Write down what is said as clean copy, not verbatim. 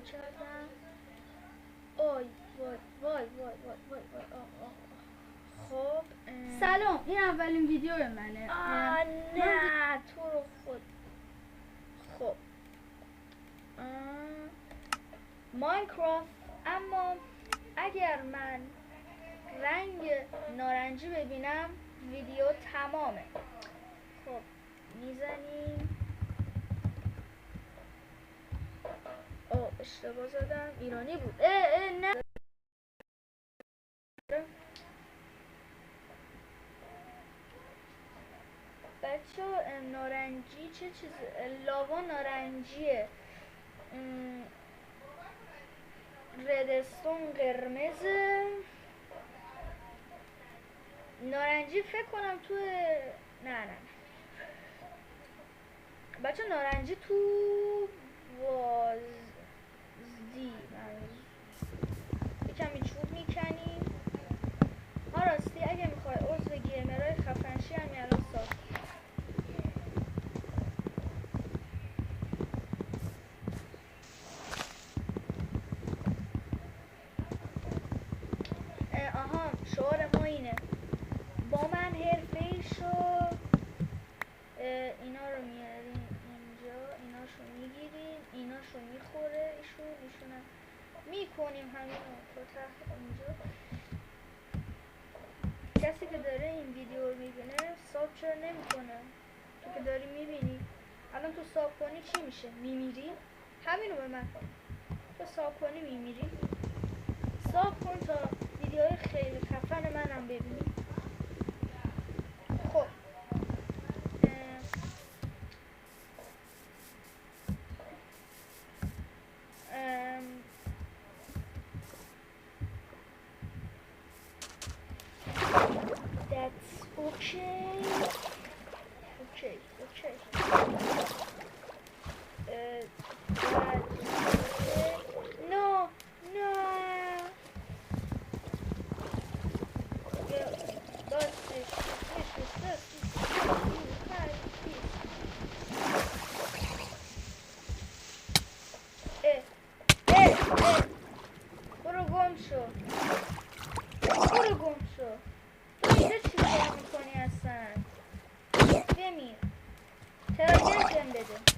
کردم. آی وای وای وای وای وای وای خب سلام، این اولین ویدیو منه. نه تو رو خود. خب ماینکرافت، اما اگر من رنگ نارنجی ببینم ویدیو تمامه. خب میزنیم. اشتباه زدم، ایرانی بود. نه بچه نارنجی چه چیز؟ لاوا نارنجیه، ردستون قرمزه، نارنجی فکر کنم تو نه بچه نارنجی تو وازدی کمی چوب میکنیم. راستی اگه میخوای عضو گیمرهای خفنشی هم الان ساخت. شعار ما اینه: با من حرفه‌ای شو. اینا رو میاریم اینجا، ایناشو میگیریم، ایناشو میخوره ایشونم میکنیم همینو تو ته اینجا. کسی که داره این ویدیو رو میبینه ساب چرا نمیکنه؟ تو که داری میبینی الان، تو ساب کنی چی میشه؟ میمیری؟ همینو به من تو ساب کنی میمیری. ساب کن تا ویدیوهای خیلی خفن منم ببینی. خب that's okay. No. برو گم شو. تو اینجا چی کار میکنی اصلا؟ بمیر. تراجر جن بده.